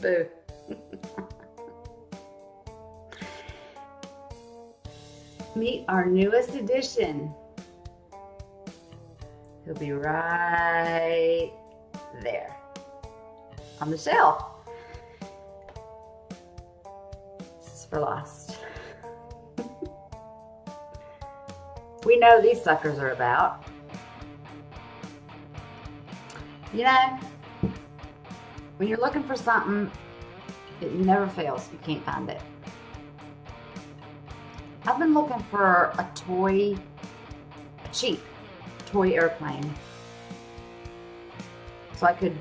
Boo. Meet our newest addition. He'll be right there on the shelf. This is for Lost. We know these suckers are about. You know, when you're looking for something, it never fails. You can't find it. I've been looking for a cheap toy airplane. So I could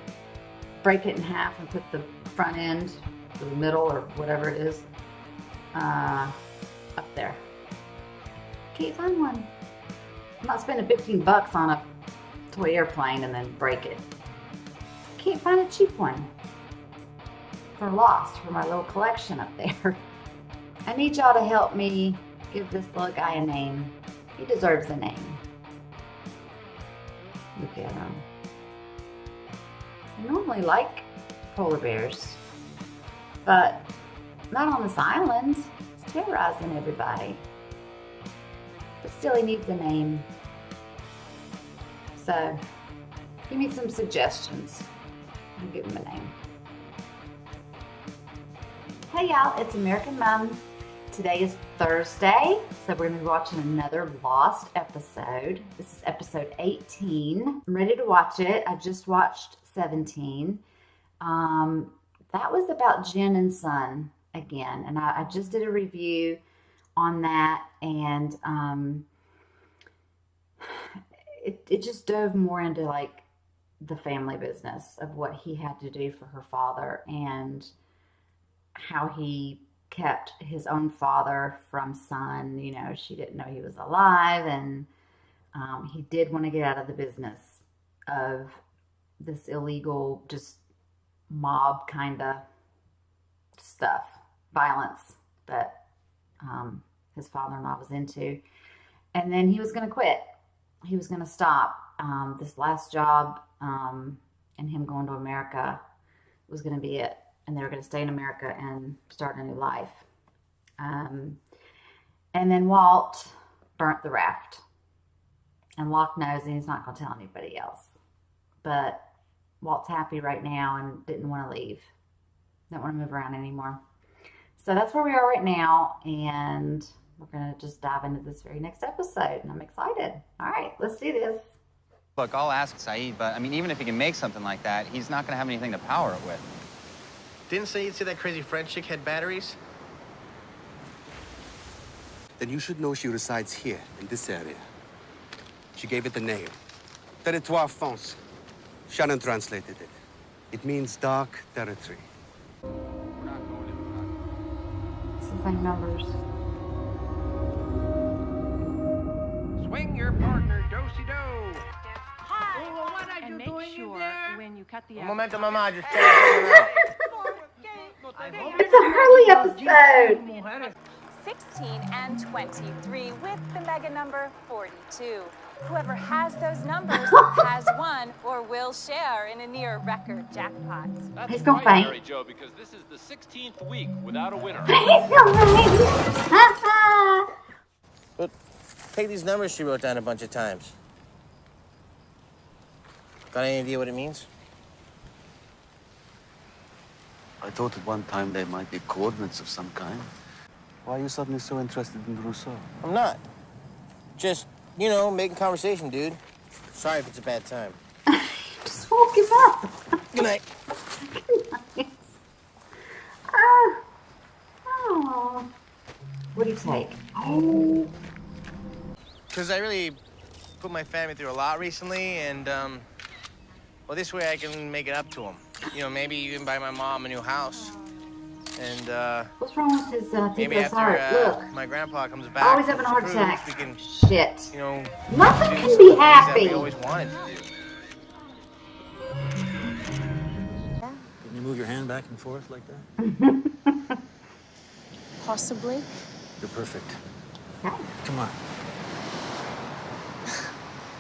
break it in half and put the front end, or the middle, or whatever it is, up there. Can't find one. I'm not spending 15 bucks on a toy airplane and then break it. Can't find a cheap one for Lost, for my little collection up there. I need y'all to help me give this little guy a name. He deserves a name. Look at him. I normally like polar bears, but not on this island. It's terrorizing everybody. But still, he needs a name. So, give me some suggestions. I'll give him a name. Hey y'all, it's American Mom. Today is Thursday, so we're going to be watching another Lost episode. This is episode 18. I'm ready to watch it. I just watched 17. That was about Jen and Son again, and I just did a review on that, and it just dove more into like the family business of what he had to do for her father and how he kept his own father from Son. You know, she didn't know he was alive, and he did want to get out of the business of this illegal, just mob kind of stuff, violence that his father-in-law was into. And then he was going to quit. He was going to stop. This last job and him going to America was going to be it. And they were going to stay in America and start a new life. And then Walt burnt the raft. And Locke knows, and he's not going to tell anybody else. But Walt's happy right now and didn't want to leave. Don't want to move around anymore. So that's where we are right now. And we're going to just dive into this very next episode. And I'm excited. All right, let's do this. Look, I'll ask Saeed, but I mean, even if he can make something like that, he's not going to have anything to power it with. Didn't Saeed say that crazy French chick had batteries? Then you should know she resides here, in this area. She gave it the name. Territoire France. Shannon translated it. It means dark territory. It's the same numbers. Swing your partner, do-si-do. Hi. Oh, what are you And make doing in sure there? when you cut the Un apple. momento, mamá, just check it out. It's a Hurley episode. 16 and 23 with the mega number 42. Whoever has those numbers has won or will share in a near record jackpot. That's He's gonna right, faint. Mary Jo, because this is the 16th week without a winner. But take these numbers she wrote down a bunch of times. Got any idea what it means? I thought at one time they might be coordinates of some kind. Why are you suddenly so interested in Rousseau? I'm not. Just, you know, making conversation, dude. Sorry if it's a bad time. Just woke him up. Good night. Oh. What do you take? Oh. Because I really put my family through a lot recently, and, well, this way I can make it up to them. You know, maybe even buy my mom a new house. And, What's wrong with his maybe Tico's heart? Look. after my grandpa comes back, Always having a heart with attack. proof, we can, Shit. you know, Nothing do can some be things happy. that we always wanted to do. Can you move your hand back and forth like that? Possibly. You're perfect. Okay. Come on.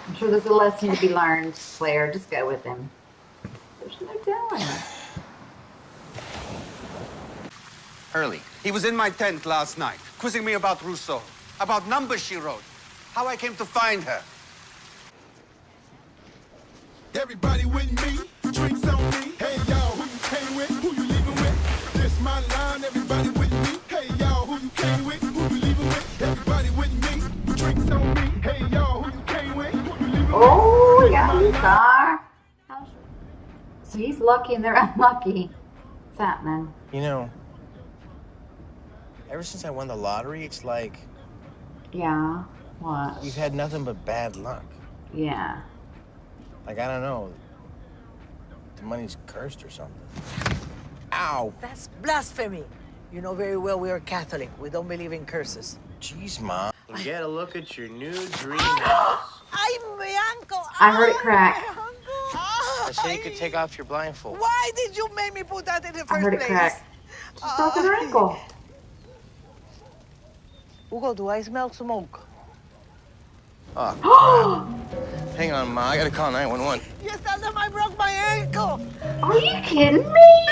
I'm sure there's a lesson to be learned, Claire. Just go with him. There's no telling. Hurley. He was in my tent last night, quizzing me about Rousseau, about numbers she wrote, how I came to find her. Everybody with me, drinks on me. Hey y'all, who you came with, who you leaving with? This my line, everybody with me. Hey y'all, who you came with, who you leaving with? Everybody with me, drinks on me. Hey y'all, who you came with, who you leaving with? Oh, we got a new car. So he's lucky and they're unlucky. What's happening? You know, ever since I won the lottery, it's like Yeah. What? we've had nothing but bad luck. Yeah. Like, I don't know, the money's cursed or something. Ow! That's blasphemy. You know very well we are Catholic. We don't believe in curses. Jeez, Mom. Get a look at your new dream house. Ay, mi uncle. I heard it crack. I said you could take off your blindfold. Why did you make me put that in the first I heard it place? crack. She's broken her ankle. Hugo, do I smell smoke? Oh, crap. Hang on, Ma. I gotta call 911. Yes, tell them I broke my ankle. Are you kidding me?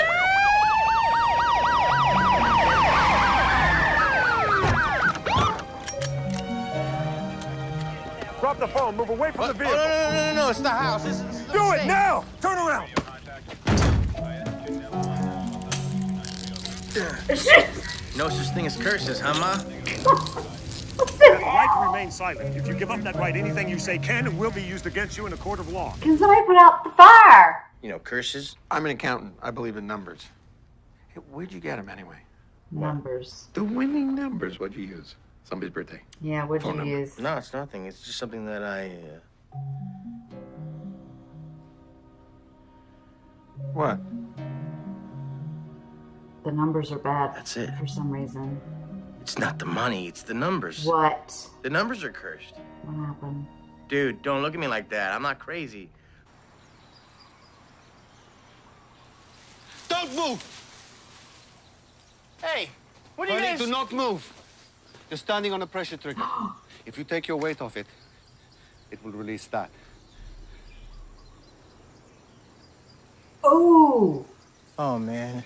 Drop the phone. Move away from the vehicle. No. It's the house. This is Do it now. Turn around. No such thing as curses, huh, Ma? You have the right to remain silent. If you give up that right, anything you say can and will be used against you in a court of law. Can somebody put out the fire? You know, curses. I'm an accountant. I believe in numbers. Hey, where'd you get them anyway? Numbers. The winning numbers. What'd you use? Somebody's birthday. Yeah, what'd Phone you number. use? No, it's nothing. It's just something that I. What? The numbers are bad. That's it. For some reason. It's not the money. It's the numbers. What? The numbers are cursed. What happened? Dude, don't look at me like that. I'm not crazy. Don't move! Hey, what are you Hurley, guys? do not move. You're standing on a pressure trigger. If you take your weight off it, it will release that. Oh! Oh, man.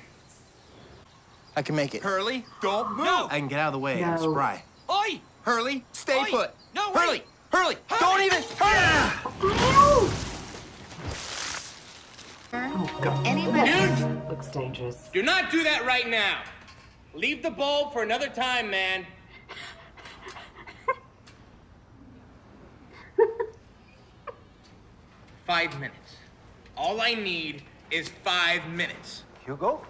I can make it. Hurley, don't move. I can get out of the way. No. I'm spry. Oi! Hurley, stay Oi! put. No, Hurley, wait! Hurley, don't even. Oh, God. That looks dangerous. Do not do that right now. Leave the bulb for another time, man. Five minutes. All I need is 5 minutes. Hugo?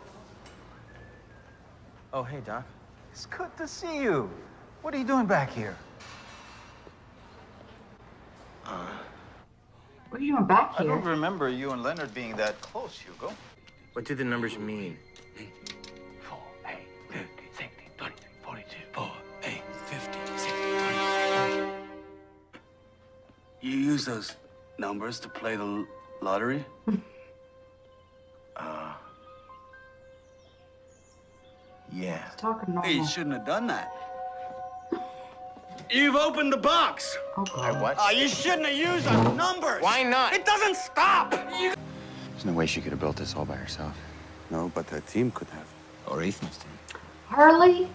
Oh, hey, Doc. It's good to see you. What are you doing back here? What are you doing back I here? don't remember you and Leonard being that close, Hugo. What do the numbers mean? 4, 8, 50, 60, 20, 42. 4, 8, 50, 60, 20. You use those numbers to play the lottery? Yeah. He's talking normal. Hey, you shouldn't have done that. You've opened the box. Oh, God. What? You shouldn't have used the numbers. Why not? It doesn't stop. There's no way she could have built this all by herself. No, but her team could have. Or Ethan's team. Hurley,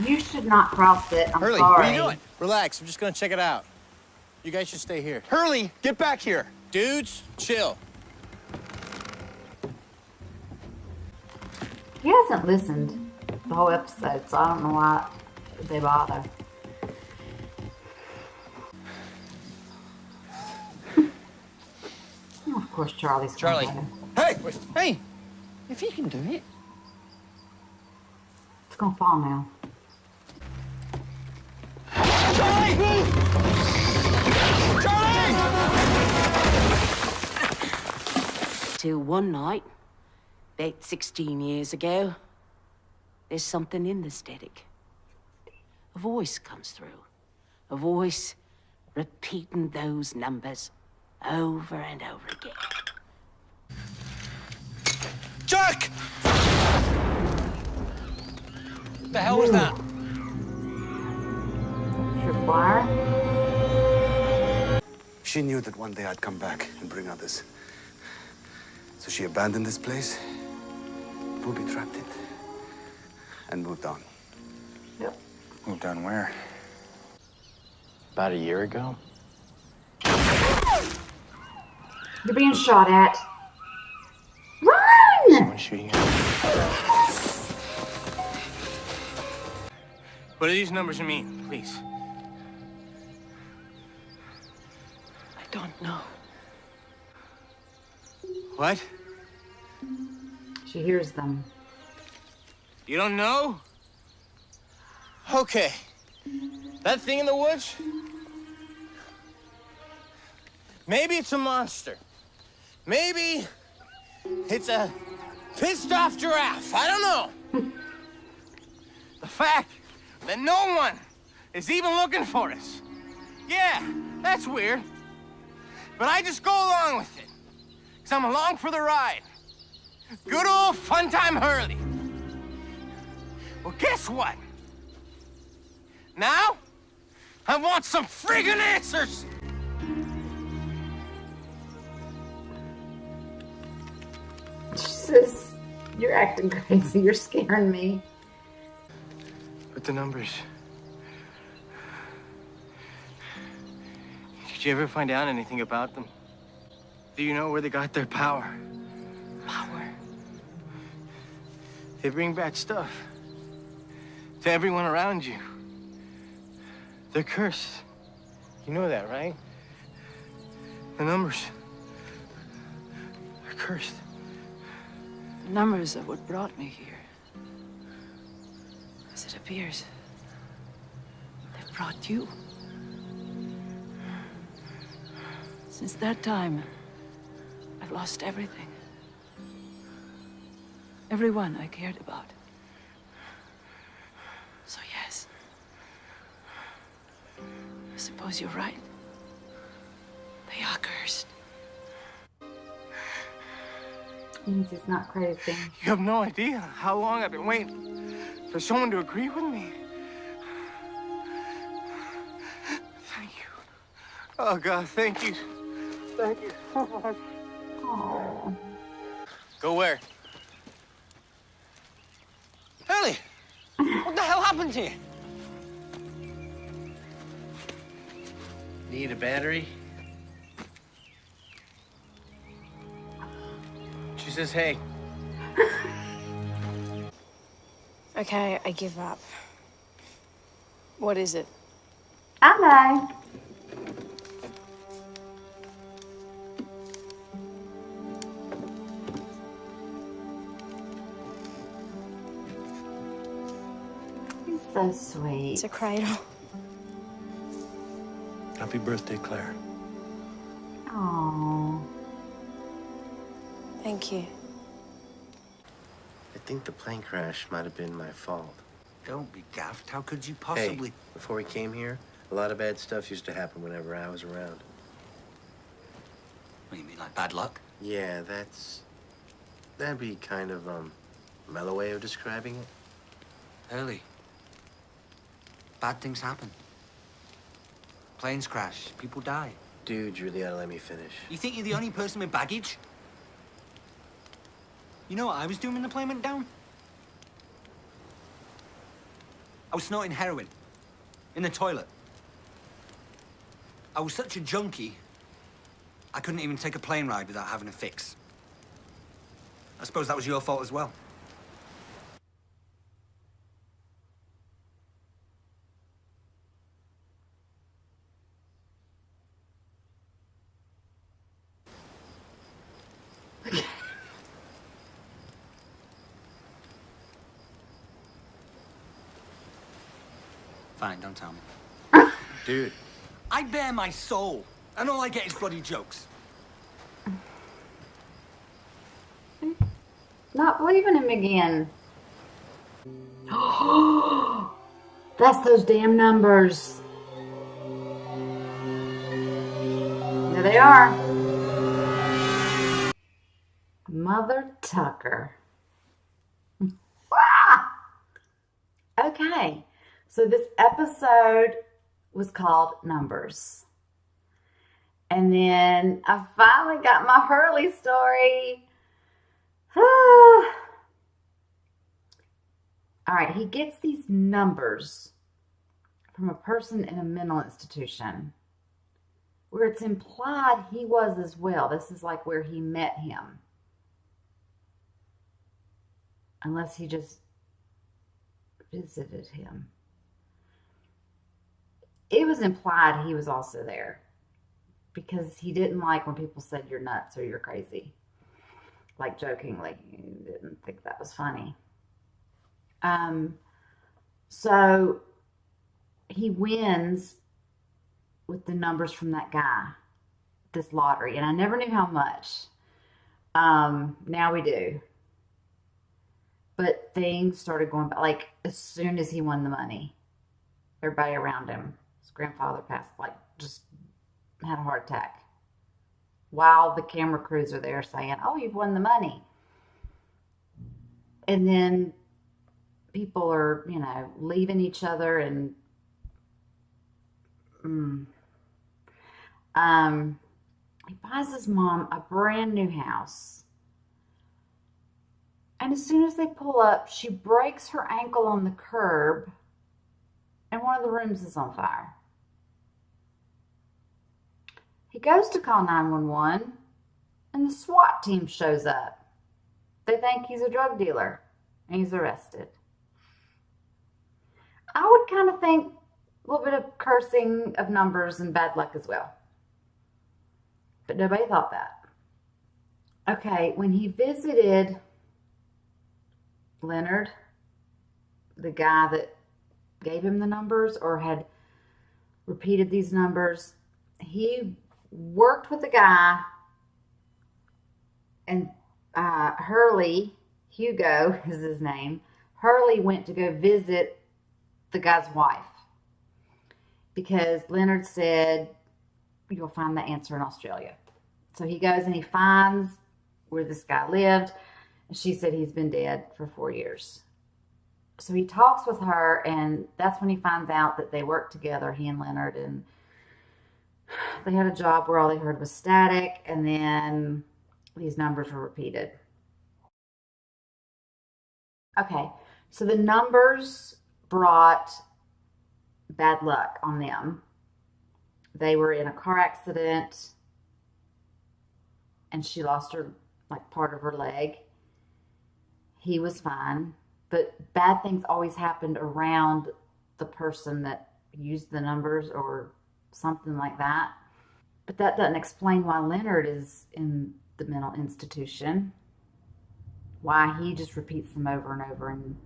you should not cross it. I'm Hurley, sorry. what are you doing? Relax. I'm just gonna check it out. You guys should stay here. Hurley, get back here. Dudes, chill. He hasn't listened the whole episode, so I don't know why they bother. Oh, of course, Charlie's Charlie. gonna Hey! Hey! If he can do it. It's gonna fall now. Charlie! Charlie! Till one night, about 16 years ago, there's something in the static. A voice comes through. A voice repeating those numbers over and over again. Jack! What the hell was that? Tripwire. She knew that one day I'd come back and bring others. So she abandoned this place. We'll be trapped in. and moved on. Yep. Moved on where? About a year ago? You're being shot at. Run! Someone's shooting at me. What do these numbers mean, please? I don't know. What? She hears them. You don't know? Okay. That thing in the woods? Maybe it's a monster. Maybe it's a pissed off giraffe. I don't know. The fact that no one is even looking for us. Yeah, that's weird. But I just go along with it. Because I'm along for the ride. Good old fun time Hurley. Well, guess what? Now, I want some friggin' answers! Jesus, you're acting crazy. You're scaring me. But the numbers. Did you ever find out anything about them? Do you know where they got their power? Power? They bring bad stuff to everyone around you. They're cursed. You know that, right? The numbers are cursed. The numbers are what brought me here. As it appears, they've brought you. Since that time, I've lost everything. Everyone I cared about. So yes, I suppose you're right. They are cursed. Means he's not crazy. You have no idea how long I've been waiting for someone to agree with me. Thank you. Oh, God, thank you. Thank you so much. Oh. Go where? Hurley! What the hell happened to you? Need a battery? She says, hey. Okay, I give up. What is it? I know. He's so sweet. It's a cradle. Happy birthday, Claire. Aww. Thank you. I think the plane crash might have been my fault. Don't be daft. How could you possibly? Hey, before we came here, a lot of bad stuff used to happen whenever I was around. What do you mean, like bad luck? Yeah, that'd be kind of, mellow way of describing it. Early. Bad things happen. Planes crash. People die. Dude, you really ought to let me finish. You think you're the only person with baggage? You know what I was doing when the plane went down? I was snorting heroin. In the toilet. I was such a junkie, I couldn't even take a plane ride without having a fix. I suppose that was your fault as well. Fine, don't tell me. Dude. I bare my soul, and all I get is bloody jokes. Not believing him again. That's those damn numbers. There they are. Mother Tucker. Okay, so this episode was called Numbers. And then I finally got my Hurley story. All right, he gets these numbers from a person in a mental institution where it's implied he was as well. This is like where he met him. Unless he just visited him. It was implied he was also there because he didn't like when people said you're nuts or you're crazy. Like jokingly. He didn't think that was funny. So he wins with the numbers from that guy, this lottery. And I never knew how much. Now we do. But things started going back. Like, as soon as he won the money, everybody around him, his grandfather passed, like, just had a heart attack. While the camera crews are there saying, oh, you've won the money. And then people are, leaving each other and he buys his mom a brand new house. And as soon as they pull up, she breaks her ankle on the curb and one of the rooms is on fire. He goes to call 911 and the SWAT team shows up. They think he's a drug dealer and he's arrested. I would kind of think a little bit of cursing of numbers and bad luck as well. But nobody thought that. Okay, when he visited Leonard, the guy that gave him the numbers or had repeated these numbers, he worked with the guy, and Hurley, Hugo is his name, Hurley went to go visit the guy's wife because Leonard said, you'll find the answer in Australia. So he goes and he finds where this guy lived. And she said he's been dead for 4 years. So he talks with her, and that's when he finds out that they worked together, he and Leonard, and they had a job where all they heard was static, and then these numbers were repeated. Okay, so the numbers brought bad luck on them. They were in a car accident, and she lost her, part of her leg. He was fine, but bad things always happened around the person that used the numbers or something like that. But that doesn't explain why Leonard is in the mental institution, why he just repeats them over and over, and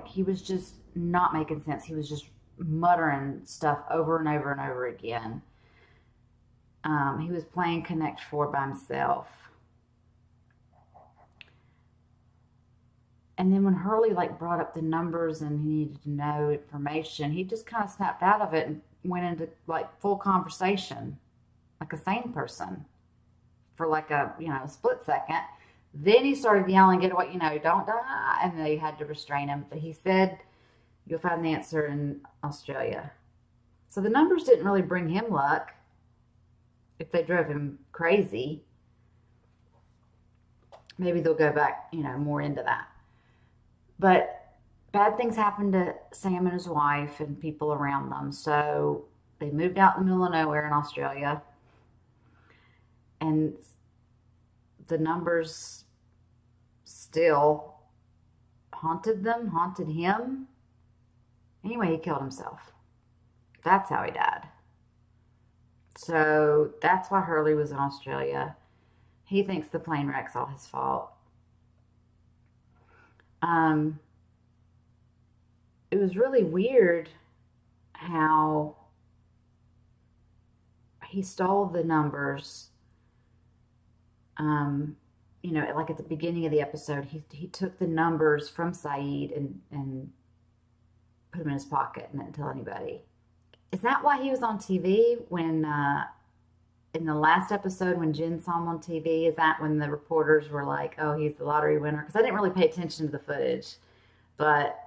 he was just not making sense. He was just muttering stuff over and over and over again. He was playing Connect 4 by himself. And then when Hurley brought up the numbers and he needed to know information, he just kind of snapped out of it and went into full conversation, like a sane person, for a split second. Then he started yelling, "Get away! Don't die!" And they had to restrain him. But he said, "You'll find the answer in Australia." So the numbers didn't really bring him luck. If they drove him crazy, maybe they'll go back, more into that. But bad things happened to Sam and his wife and people around them. So they moved out in the middle of nowhere in Australia. And the numbers still haunted him. Anyway, he killed himself. That's how he died. So that's why Hurley was in Australia. He thinks the plane wreck's all his fault. It was really weird how he stole the numbers. At the beginning of the episode, he took the numbers from Saeed and put them in his pocket and didn't tell anybody. Is that why he was on TV when, in the last episode when Jen saw him on TV? Is that when the reporters were like, oh, he's the lottery winner? Because I didn't really pay attention to the footage, but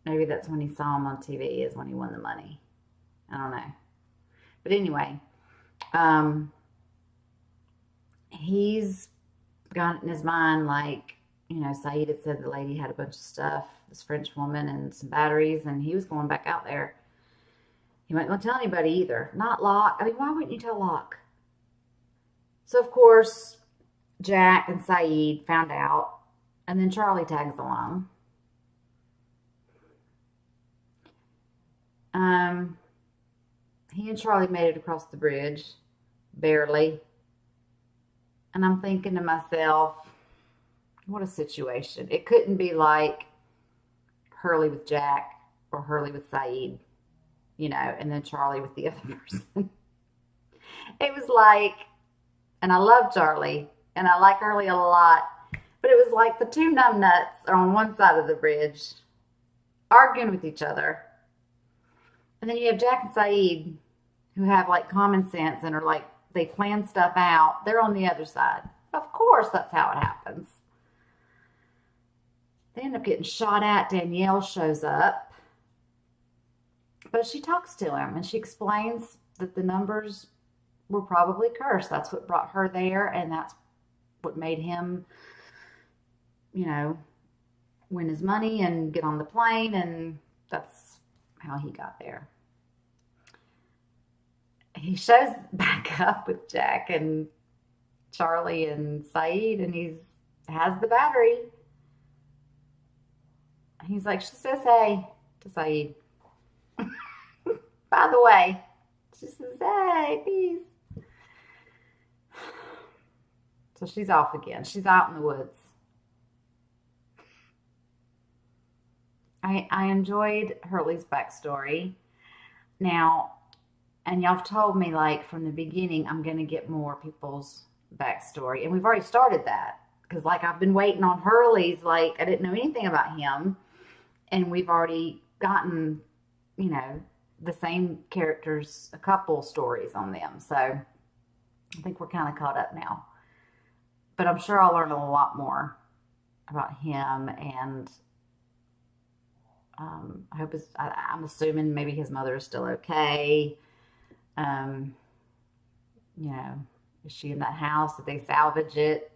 maybe that's when he saw him on TV, is when he won the money. I don't know. But anyway, he's got in his mind, you know, Saeed had said the lady had a bunch of stuff, this French woman and some batteries, and he was going back out there. He wasn't going to tell anybody either. Not Locke. I mean, why wouldn't you tell Locke? So, of course, Jack and Saeed found out, and then Charlie tags along. He and Charlie made it across the bridge, barely. And I'm thinking to myself, what a situation. It couldn't be like Hurley with Jack or Hurley with Saeed, you know, and then Charlie with the other person. It was like, and I love Charlie, and I like Hurley a lot, but it was like the two numbnuts are on one side of the bridge, arguing with each other. And then you have Jack and Saeed, who have like common sense and are like, they plan stuff out. They're on the other side. Of course, that's how it happens. They end up getting shot at. Danielle shows up. But she talks to him and she explains that the numbers were probably cursed. That's what brought her there, and that's what made him, you know, win his money and get on the plane, and that's how he got there. He shows back up with Jack and Charlie and Saeed, and he has the battery. He's like, she says hey to Saeed. By the way, she says, hey, peace. So she's off again. She's out in the woods. I enjoyed Hurley's backstory. Now, and y'all have told me, like, from the beginning, I'm going to get more people's backstory. And we've already started that. Because, like, I've been waiting on Hurley's. Like, I didn't know anything about him. And we've already gotten, you know, the same characters, a couple stories on them. So, I think we're kind of caught up now. But I'm sure I'll learn a lot more about him. And I hope I'm assuming maybe his mother is still okay. You know, is she in that house? Did they salvage it?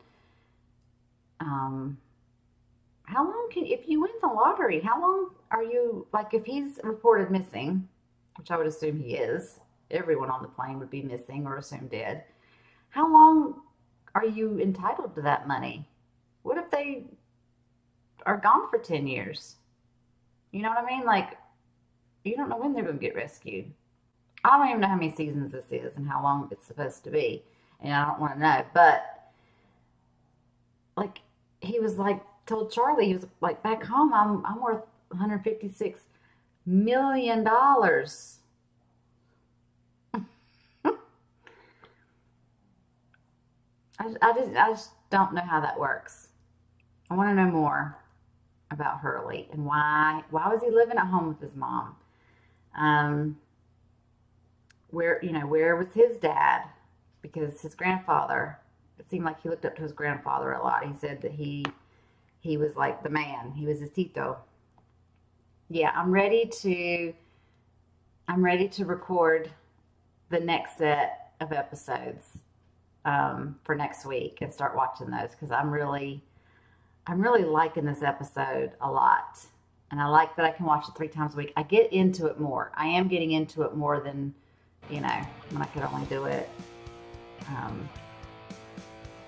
How long if you win the lottery, how long are you, like, if he's reported missing, which I would assume he is, everyone on the plane would be missing or assumed dead. How long are you entitled to that money? What if they are gone for 10 years? You know what I mean? Like, you don't know when they're going to get rescued. I don't even know how many seasons this is and how long it's supposed to be. And I don't want to know. But, like, he was like, told Charlie, he was like, back home, I'm worth $156 million. I just don't know how that works. I want to know more about Hurley and why was he living at home with his mom? Where was his dad? Because his grandfather, it seemed like he looked up to his grandfather a lot. He said that he was like the man. He was his Tito. Yeah, I'm ready to record the next set of episodes for next week and start watching those, because I'm really liking this episode a lot. And I like that I can watch it 3 times a week. I get into it more. I am getting into it more than, you know, when I could only do it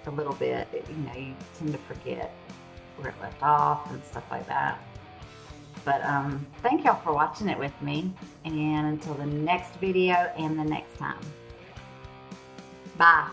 a little bit. You know, you tend to forget where it left off and stuff like that. But thank y'all for watching it with me. And until the next video and the next time. Bye.